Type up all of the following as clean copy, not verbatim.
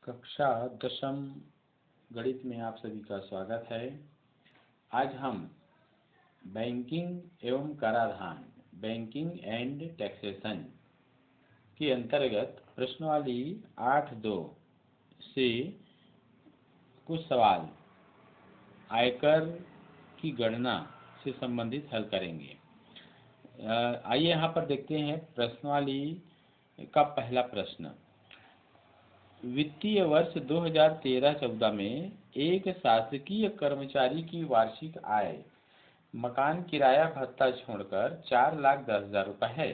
कक्षा 10वीं गणित में आप सभी का स्वागत है। आज हम बैंकिंग एवं कराधान बैंकिंग एंड टैक्सेशन के अंतर्गत प्रश्नावली 8.2 से कुछ सवाल आयकर की गणना से संबंधित हल करेंगे। आइए यहाँ पर देखते हैं प्रश्नावली का पहला प्रश्न। वित्तीय वर्ष 2013-14 में एक शासकीय कर्मचारी की वार्षिक आय मकान किराया भत्ता छोड़कर 4,10,000 रुपये है।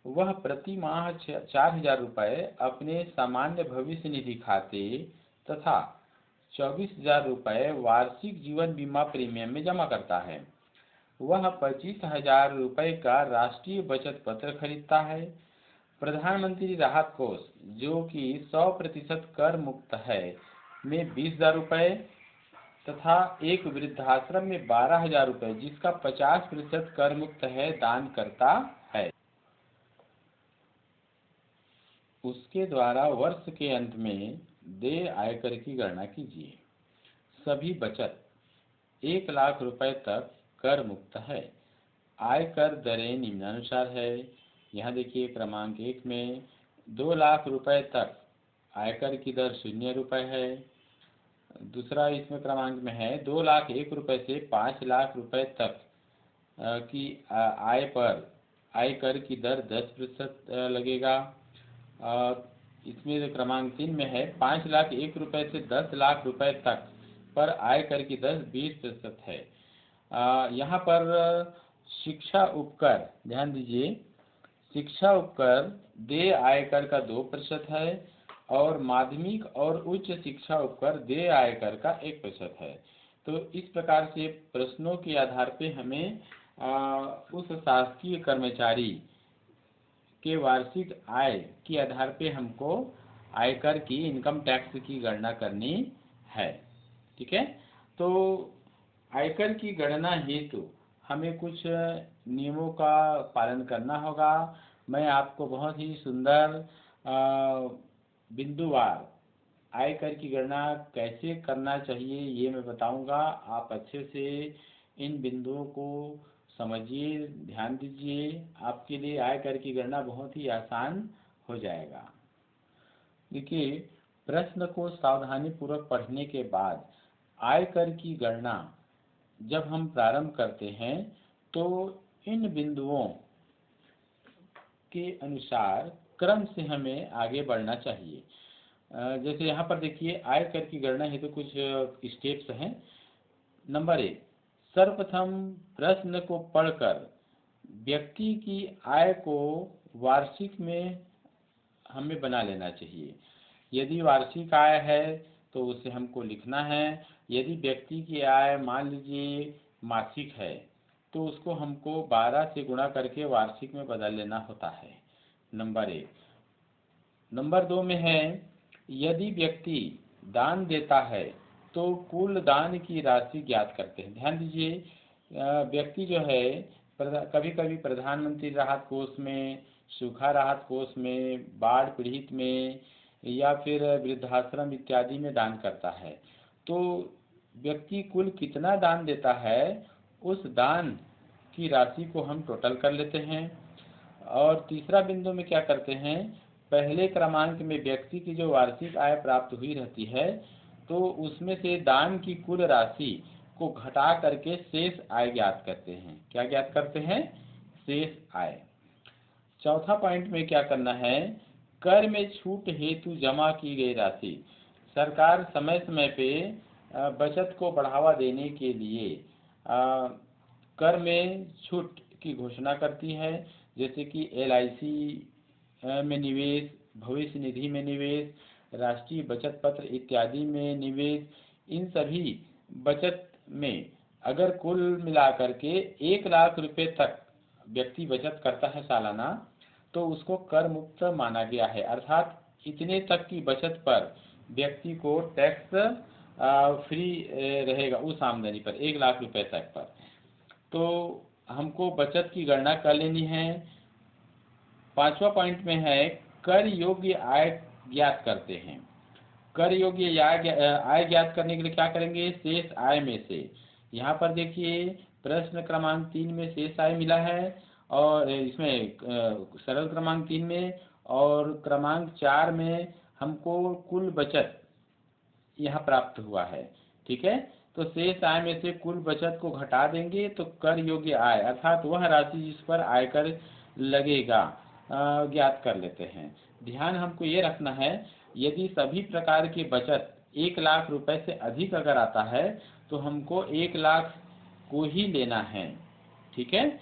वह प्रति माह 4,000 रुपये अपने सामान्य भविष्य निधि खाते तथा 24,000 रुपये वार्षिक जीवन बीमा प्रीमियम में जमा करता है। वह 25,000 रुपये का राष्ट्रीय बचत पत्र खरीदता है। प्रधानमंत्री राहत कोष जो कि 100% कर मुक्त है में 20,000 रुपये तथा एक वृद्धाश्रम में 12,000 रुपये जिसका 50% कर मुक्त है दान करता है। उसके द्वारा वर्ष के अंत में देय आयकर की गणना कीजिए। सभी बचत 1 लाख रुपये तक कर मुक्त है। आयकर दरें निम्नानुसार है। यहाँ देखिए क्रमांक 1 में 2 लाख रुपये तक आयकर की दर 0 रुपये है। दूसरा इसमें क्रमांक में है 2 लाख 1 रुपये से 5 लाख रुपये तक की आय पर आयकर की दर 10% लगेगा। इसमें क्रमांक 3 में है 5 लाख 1 रुपये से 10 लाख रुपये तक पर आयकर की दर 20% है। यहाँ पर शिक्षा उपकर ध्यान दीजिए, शिक्षा उपकर देय आयकर का 2% है और माध्यमिक और उच्च शिक्षा उपकर देय आयकर का 1% है। तो इस प्रकार से प्रश्नों के आधार पे हमें उस शासकीय कर्मचारी के वार्षिक आय के आधार पे हमको आयकर की इनकम टैक्स की गणना करनी है। ठीक है, तो आयकर की गणना हेतु हमें कुछ नियमों का पालन करना होगा। मैं आपको बहुत ही सुंदर बिंदुवार आयकर की गणना कैसे करना चाहिए ये मैं बताऊंगा। आप अच्छे से इन बिंदुओं को समझिए, ध्यान दीजिए, आपके लिए आयकर की गणना बहुत ही आसान हो जाएगा। देखिए, प्रश्न को सावधानीपूर्वक पढ़ने के बाद आयकर की गणना जब हम प्रारंभ करते हैं तो इन बिंदुओं के अनुसार क्रम से हमें आगे बढ़ना चाहिए। जैसे यहाँ पर देखिए आयकर की गणना हेतु कुछ स्टेप्स हैं। नंबर 1, सर्वप्रथम प्रश्न को पढ़कर व्यक्ति की आय को वार्षिक में हमें बना लेना चाहिए। यदि वार्षिक आय है तो उसे हमको लिखना है। यदि व्यक्ति की आय मान लीजिए मासिक है तो उसको हमको 12 से गुणा करके वार्षिक में बदल लेना होता है। नंबर 1। नंबर 2 में है यदि व्यक्ति दान देता है तो कुल दान की राशि ज्ञात करते हैं। ध्यान दीजिए, व्यक्ति जो है कभी कभी प्रधानमंत्री राहत कोष में, सूखा राहत कोष में, बाढ़ पीड़ित में या फिर वृद्धाश्रम इत्यादि में दान करता है। तो व्यक्ति कुल कितना दान देता है उस दान की राशि को हम टोटल कर लेते हैं। और तीसरा बिंदु में क्या करते हैं, पहले क्रमांक में व्यक्ति की जो वार्षिक आय प्राप्त हुई रहती है तो उसमें से दान की कुल राशि को घटा करके शेष आय ज्ञात करते हैं। क्या ज्ञात करते हैं? शेष आय। चौथा पॉइंट में क्या करना है, कर में छूट हेतु जमा की गई राशि। सरकार समय समय पे बचत को बढ़ावा देने के लिए कर में छूट की घोषणा करती है। जैसे कि LIC में निवेश, भविष्य निधि में निवेश, राष्ट्रीय बचत पत्र इत्यादि में निवेश, इन सभी बचत में अगर कुल मिलाकर के 1 लाख रुपए तक व्यक्ति बचत करता है सालाना तो उसको कर मुक्त माना गया है। अर्थात इतने तक की बचत पर व्यक्ति को टैक्स फ्री रहेगा उस आमदनी पर 1 लाख रुपए तक पर। तो हमको बचत की गणना कर लेनी है। 5वां पॉइंट में है कर योग्य आय ज्ञात करते हैं। कर योग्य आय ज्ञात करने के लिए क्या करेंगे, शेष आय में से। यहाँ पर देखिए प्रश्न क्रमांक 3 में शेष आय मिला है, और इसमें सरल क्रमांक 3 में, और क्रमांक 4 में हमको कुल बचत यहाँ प्राप्त हुआ है। ठीक है, तो शेष आय में से कुल बचत को घटा देंगे तो कर योग्य आय अर्थात वह राशि जिस पर आयकर लगेगा ज्ञात कर लेते हैं। ध्यान हमको ये रखना है, यदि सभी प्रकार की बचत 1 लाख रुपए से अधिक अगर आता है तो हमको 1 लाख को ही लेना है। ठीक है,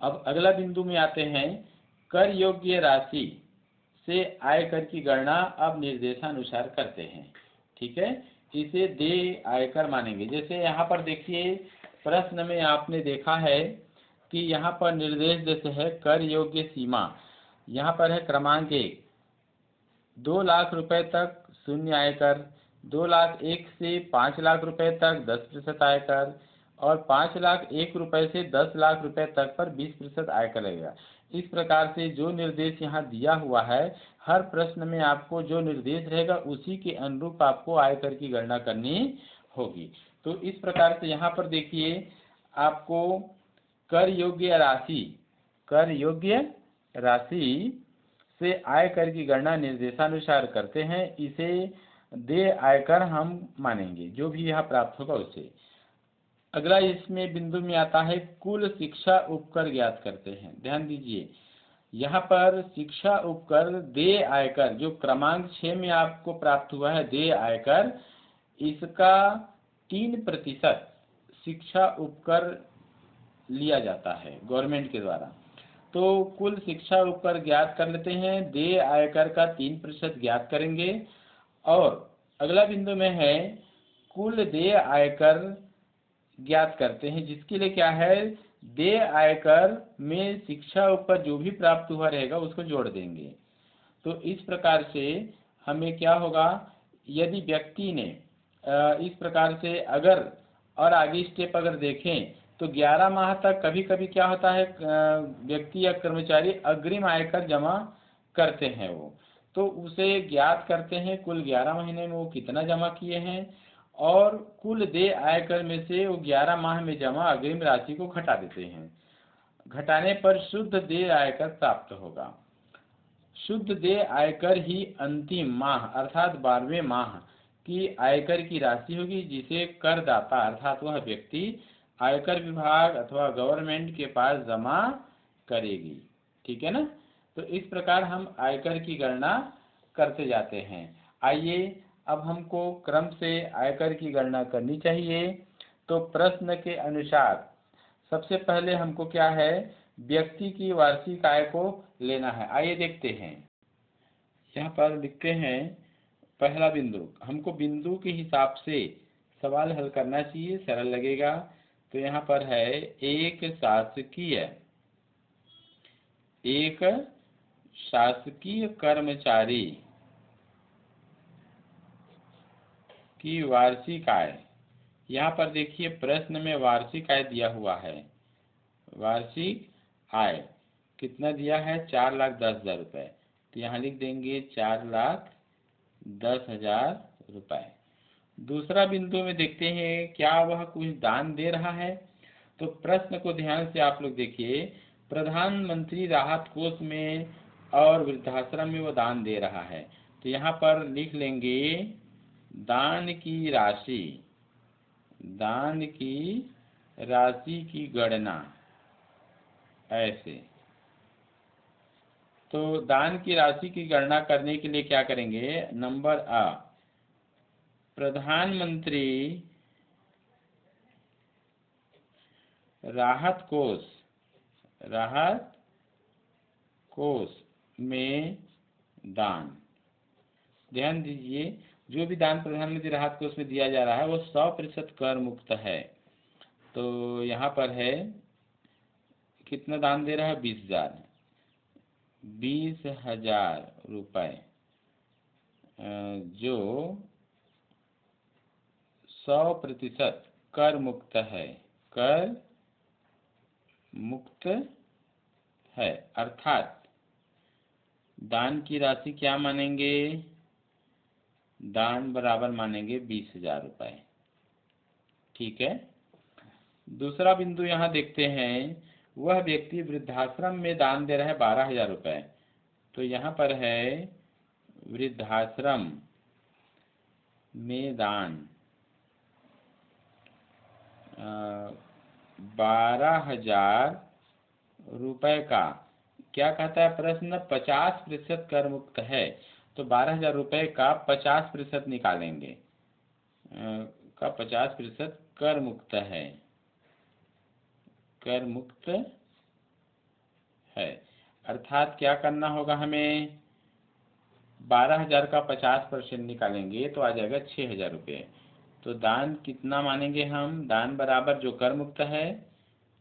अब अगला बिंदु में आते हैं, कर योग्य राशि से आयकर की गणना अब निर्देशानुसार करते हैं। ठीक है, इसे देय आयकर मानेंगे। जैसे यहाँ पर देखिए प्रश्न में आपने देखा है कि यहाँ पर निर्देश जैसे है कर योग्य सीमा, यहाँ पर है क्रमांक 1 2 लाख रुपए तक शून्य आयकर, 2 लाख 1 से 5 लाख रुपए तक 10% आयकर, और 5 लाख 1 रुपए से 10 लाख रुपए तक पर 20% आयकर लगेगा। इस प्रकार से जो निर्देश यहाँ दिया हुआ है, हर प्रश्न में आपको जो निर्देश रहेगा उसी के अनुरूप आपको आयकर की गणना करनी होगी। तो इस प्रकार से यहाँ पर देखिए आपको कर योग्य राशि से आयकर की गणना निर्देशानुसार करते हैं। इसे देय आयकर हम मानेंगे, जो भी यहाँ प्राप्त होगा उसे। अगला इसमें बिंदु में आता है कुल शिक्षा उपकर ज्ञात करते हैं। ध्यान दीजिए, यहाँ पर शिक्षा उपकर देय आयकर जो क्रमांक 6 में आपको प्राप्त हुआ है देय आयकर, इसका 3% शिक्षा उपकर लिया जाता है गवर्नमेंट के द्वारा। तो कुल शिक्षा उपकर ज्ञात कर लेते हैं, देय आयकर का 3% ज्ञात करेंगे। और अगला बिंदु में है कुल देय आयकर ज्ञात करते हैं, जिसके लिए क्या है, देय आयकर में शिक्षा ऊपर जो भी प्राप्त हुआ रहेगा उसको जोड़ देंगे। तो इस प्रकार से हमें क्या होगा, यदि व्यक्ति ने इस प्रकार से अगर और आगे स्टेप अगर देखें तो 11 माह तक कभी कभी क्या होता है, व्यक्ति या कर्मचारी अग्रिम आयकर जमा करते हैं, वो तो उसे ज्ञात करते हैं कुल 11 महीने में वो कितना जमा किए हैं, और कुल देय आयकर में से वो 11 माह में जमा अग्रिम राशि को घटा देते हैं। घटाने पर शुद्ध देय आयकर प्राप्त होगा। शुद्ध देय आयकर ही अंतिम माह अर्थात 12वें माह की आयकर की राशि होगी, जिसे करदाता अर्थात वह व्यक्ति आयकर विभाग अथवा गवर्नमेंट के पास जमा करेगी। ठीक है ना, तो इस प्रकार हम आयकर की गणना करते जाते हैं। आइए अब हमको क्रम से आयकर की गणना करनी चाहिए। तो प्रश्न के अनुसार सबसे पहले हमको क्या है, व्यक्ति की वार्षिक आय को लेना है। आइए देखते हैं, यहाँ पर लिखते हैं पहला बिंदु, हमको बिंदु के हिसाब से सवाल हल करना चाहिए, सरल लगेगा। तो यहाँ पर है एक शासकीय कर्मचारी की वार्षिक आय। यहाँ पर देखिए प्रश्न में वार्षिक आय दिया हुआ है, वार्षिक आय कितना दिया है, 4,10,000 रुपये। तो यहाँ लिख देंगे 4,10,000 रुपये। दूसरा बिंदु में देखते हैं क्या वह कुछ दान दे रहा है। तो प्रश्न को ध्यान से आप लोग देखिए, प्रधानमंत्री राहत कोष में और वृद्धाश्रम में वो दान दे रहा है। तो यहाँ पर लिख लेंगे दान की राशि की गणना ऐसे। तो दान की राशि की गणना करने के लिए क्या करेंगे, नंबर अ, प्रधानमंत्री राहत कोष में दान। ध्यान दीजिए, जो भी दान प्रधानमंत्री राहत कोष में दिया जा रहा है वो 100% कर मुक्त है। तो यहाँ पर है कितना दान दे रहा है, 20,000 रुपये, जो 100% कर मुक्त है। अर्थात दान की राशि क्या मानेंगे, दान बराबर मानेंगे 20,000 रुपये। ठीक है। दूसरा बिंदु यहाँ देखते हैं, वह व्यक्ति वृद्धाश्रम में दान दे रहा है 12,000 रुपये। तो यहाँ पर है वृद्धाश्रम में दान 12,000 रुपये का क्या कहता है प्रश्न, 50% कर मुक्त है। तो 12,000 रुपये का 50% निकालेंगे, का 50% कर मुक्त है, कर मुक्त है। अर्थात क्या करना होगा हमें, 12,000 का 50% निकालेंगे तो आ जाएगा 6,000 रुपये। तो दान कितना मानेंगे हम, दान बराबर जो कर मुक्त है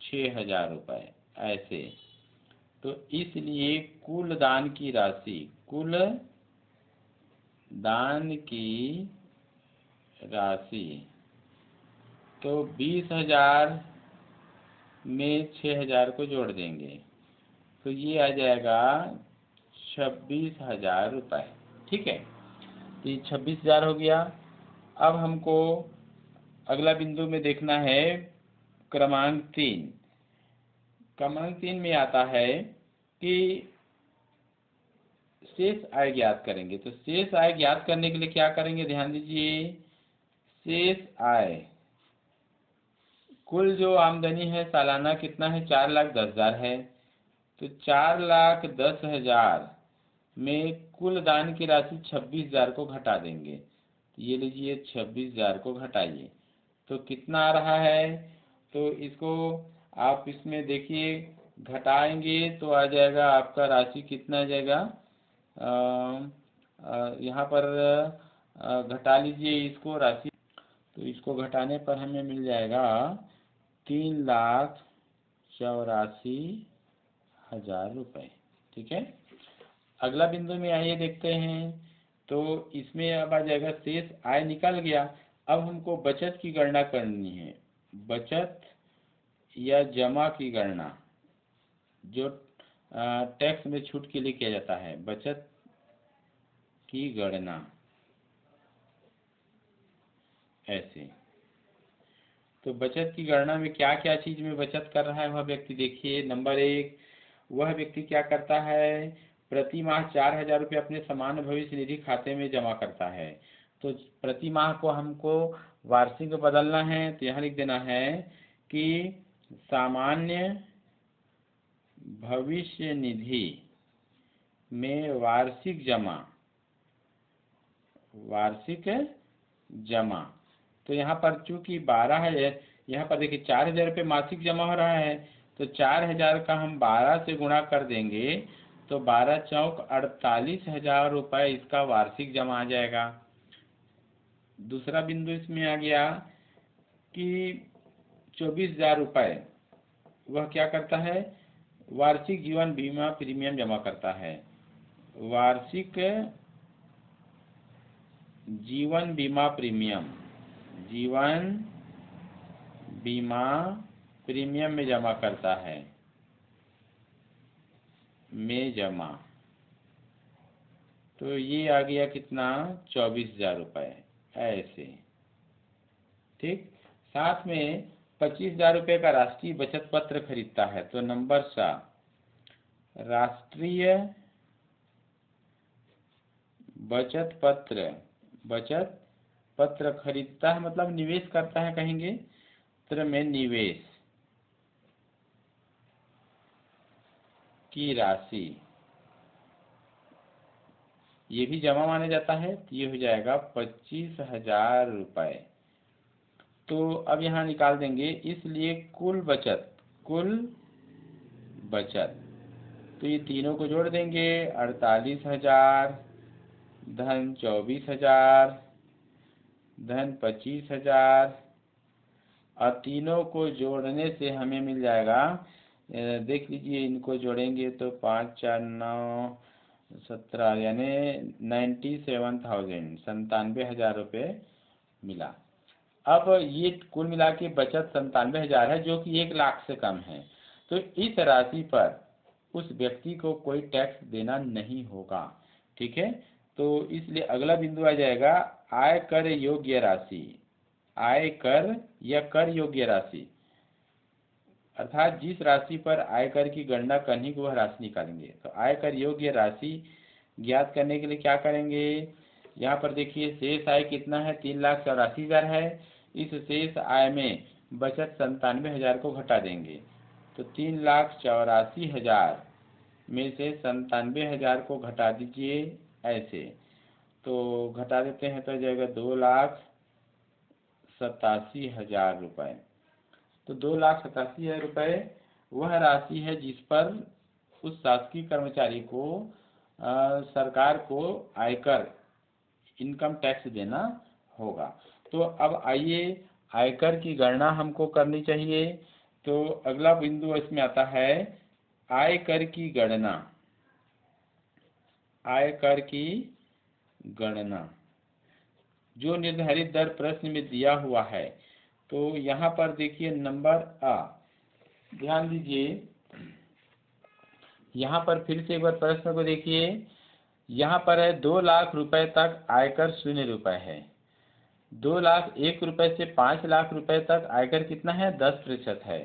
6,000 रुपये ऐसे। तो इसलिए कुल दान की राशि, कुल दान की राशि तो 20,000 में 6,000 को जोड़ देंगे तो ये आ जाएगा 26,000 रुपये। ठीक है, तो ये 26,000 हो गया। अब हमको अगला बिंदु में देखना है क्रमांक 3। क्रमांक 3 में आता है कि शेष आय ज्ञात करेंगे। तो शेष आय ज्ञात करने के लिए क्या करेंगे, ध्यान दीजिए। शेष आय, कुल जो आमदनी है सालाना कितना है, 4,10,000 है। तो 4,10,000 में कुल दान की राशि 26,000 को घटा देंगे। ये लीजिए 26,000 को घटाइए तो कितना आ रहा है। तो इसको आप इसमें देखिए घटाएंगे तो आ जाएगा आपका राशि कितना आ जाएगा, यहाँ पर घटा लीजिए इसको राशि। तो इसको घटाने पर हमें मिल जाएगा 3,84,000 रुपये। ठीक है। अगला बिंदु में आइए देखते हैं। तो इसमें अब आ जाएगा शेष आय निकल गया। अब हमको बचत की गणना करनी है, बचत या जमा की गणना, जो टैक्स में छूट के लिए किया जाता है, बचत की गणना ऐसे। तो बचत की गणना में क्या क्या चीज में बचत कर रहा है वह व्यक्ति, देखिए। नंबर 1, वह व्यक्ति क्या करता है, प्रति माह 4,000 रुपये अपने सामान्य भविष्य निधि खाते में जमा करता है। तो प्रति माह को हमको वार्षिक में बदलना है। तो यहाँ लिख देना है कि सामान्य भविष्य निधि में वार्षिक जमा, वार्षिक जमा। तो यहाँ पर चूंकि 12 है, यहाँ पर देखिए 4,000 रुपये मासिक जमा हो रहा है। तो 4,000 का हम 12 से गुणा कर देंगे तो 12 चौक 48,000 रुपये इसका वार्षिक जमा आ जाएगा। दूसरा बिंदु इसमें आ गया कि 24,000 रुपये वह क्या करता है, वार्षिक जीवन बीमा प्रीमियम जमा करता है। वार्षिक जीवन बीमा प्रीमियम, जीवन बीमा प्रीमियम में जमा करता है, में जमा। तो ये आ गया कितना, 24,000 रुपये ऐसे। ठीक। साथ में 25,000 रुपये का राष्ट्रीय बचत पत्र खरीदता है। तो नंबर 7, राष्ट्रीय बचत पत्र, बचत पत्र खरीदता है मतलब निवेश करता है, कहेंगे पत्र में निवेश की राशि, ये भी जमा माना जाता है। तो ये हो जाएगा 25,000 रुपये। तो अब यहाँ निकाल देंगे, इसलिए कुल बचत, कुल बचत, तो ये तीनों को जोड़ देंगे, 48,000 धन 24,000 धन 25,000, और तीनों को जोड़ने से हमें मिल जाएगा, देख लीजिए इनको जोड़ेंगे तो 5 4 9 17 यानी 97,000, 97,000 रुपये मिला। अब ये कुल मिला के बचत 97,000 है, जो कि 1 लाख से कम है। तो इस राशि पर उस व्यक्ति को कोई टैक्स देना नहीं होगा। ठीक है। तो इसलिए अगला बिंदु आ जाएगा आय कर योग्य राशि। आय कर या कर योग्य राशि, अर्थात जिस राशि पर आयकर की गणना करनी को वह राशि निकालेंगे। तो आयकर योग्य राशि ज्ञात करने के लिए क्या करेंगे, यहाँ पर देखिए शेष आय कितना है, 3,84,000 है। इस शेष आय में बचत 97,000 को घटा देंगे। तो 3,84,000 में से 97,000 को घटा दीजिए ऐसे। तो घटा देते हैं तो जाएगा 2,87,000 रुपये। तो 2,87,000 रुपये वह राशि है जिस पर उस शासकीय कर्मचारी को सरकार को आयकर इनकम टैक्स देना होगा। तो अब आइए आयकर की गणना हमको करनी चाहिए। तो अगला बिंदु इसमें आता है आयकर की गणना। आयकर की गणना जो निर्धारित दर प्रश्न में दिया हुआ है। तो यहाँ पर देखिए नंबर आ, ध्यान दीजिए, यहाँ पर फिर से एक बार प्रश्न को देखिए। यहाँ पर है 2 लाख रुपए तक आयकर 0 रुपए है। 2,01,000 रुपए से 5 लाख रुपए तक आयकर कितना है, 10% है।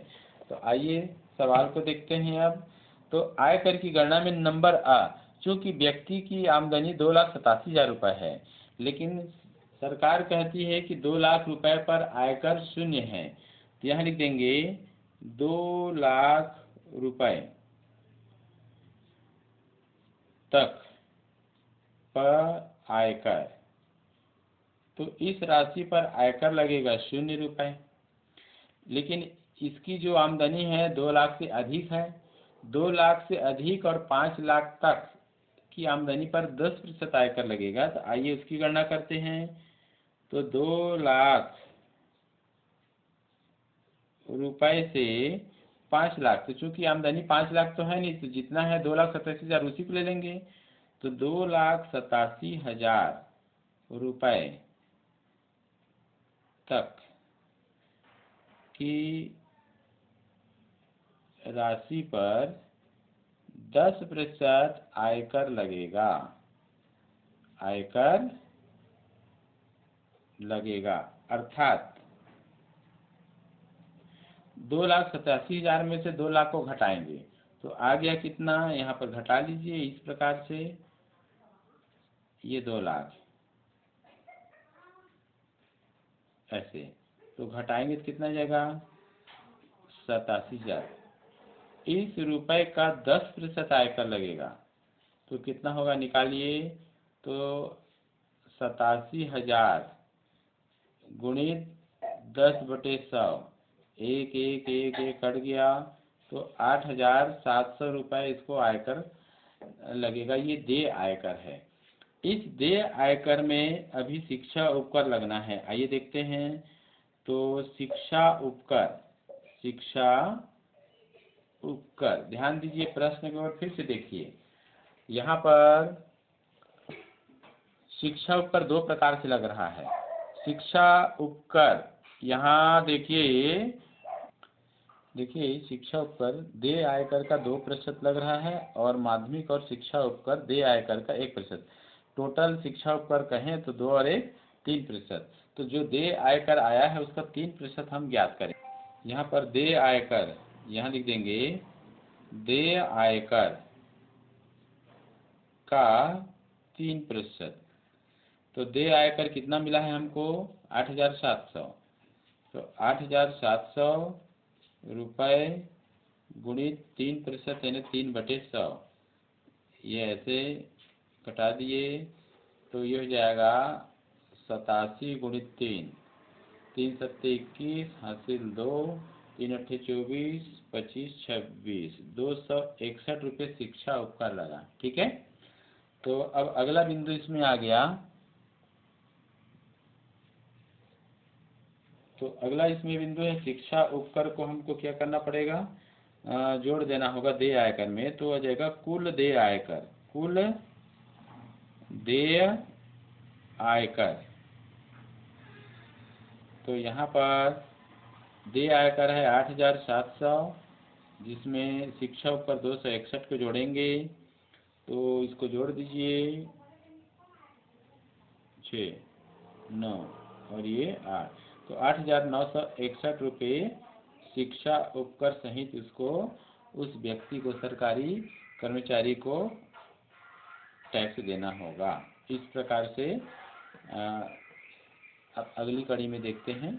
तो आइए सवाल को देखते हैं अब। तो आयकर की गणना में नंबर आ, चूँकि व्यक्ति की आमदनी 2,87,000 रुपये है, लेकिन सरकार कहती है कि 2 लाख रुपए पर आयकर 0 है। तो यहाँ लिख देंगे 2 लाख रुपए तक पर आयकर। तो इस राशि पर आयकर लगेगा 0 रुपये। लेकिन इसकी जो आमदनी है 2 लाख से अधिक है। 2 लाख से अधिक और 5 लाख तक की आमदनी पर 10% आयकर लगेगा। तो आइए उसकी गणना करते हैं। तो 2 लाख रुपए से 5 लाख, तो चूंकि आमदनी 5 लाख तो है नहीं, तो जितना है 2,87,000 उसी को ले लेंगे। तो 2,87,000 रुपये तक की राशि पर 10% आयकर लगेगा। आयकर लगेगा अर्थात 2,87,000 में से 2 लाख को घटाएंगे तो आ गया कितना, यहाँ पर घटा लीजिए इस प्रकार से। ये 2 लाख ऐसे, तो घटाएंगे तो कितना जाएगा, 87,000। इस रुपए का 10% आयकर लगेगा तो कितना होगा, निकालिए। तो 87,000 गुणित 10/100, एक एक एक एक कट गया, तो 8,700 रुपये इसको आयकर लगेगा। ये देय आयकर है। इस देय आयकर में अभी शिक्षा उपकर लगना है। आइए देखते हैं। तो शिक्षा उपकर, शिक्षा उपकर, ध्यान दीजिए प्रश्न के ऊपर फिर से देखिए। यहाँ पर शिक्षा उपकर 2 प्रकार से लग रहा है। शिक्षा उपकर यहाँ देखिए शिक्षा उपकर देय आयकर का 2% लग रहा है और माध्यमिक और शिक्षा उपकर देय आयकर का 1%। टोटल शिक्षा उपकर कहें तो 2 और 1 3%। तो जो देय आयकर आया है उसका 3% हम ज्ञात करें। यहाँ पर देय आयकर, यहाँ लिख देंगे देय आयकर का 3%। तो देय आयकर कितना मिला है हमको, 8,700। तो 8,700 रुपये गुणित 3% यानी 3/100, ये ऐसे घटा दिए तो ये हो जाएगा 87 गुणित 3, 3 सत्ते 21, हासिल 2, 3 अट्ठे 24, 25 26, 261 रुपये शिक्षा उपकर लगा। ठीक है। तो अब अगला बिंदु इसमें आ गया। तो अगला इसमें बिंदु है शिक्षा उपकर को हमको क्या करना पड़ेगा, जोड़ देना होगा देय आयकर में। तो आ जाएगा कुल देय आयकर, कुल देय आयकर। तो यहाँ पर देय आयकर है 8,700, जिसमें शिक्षा उपकर 261 को जोड़ेंगे। तो इसको जोड़ दीजिए 6, 9 और ये 8। तो 8,961 रुपये शिक्षा उपकर सहित उसको, उस व्यक्ति को, सरकारी कर्मचारी को टैक्स देना होगा। इस प्रकार से अब अगली कड़ी में देखते हैं।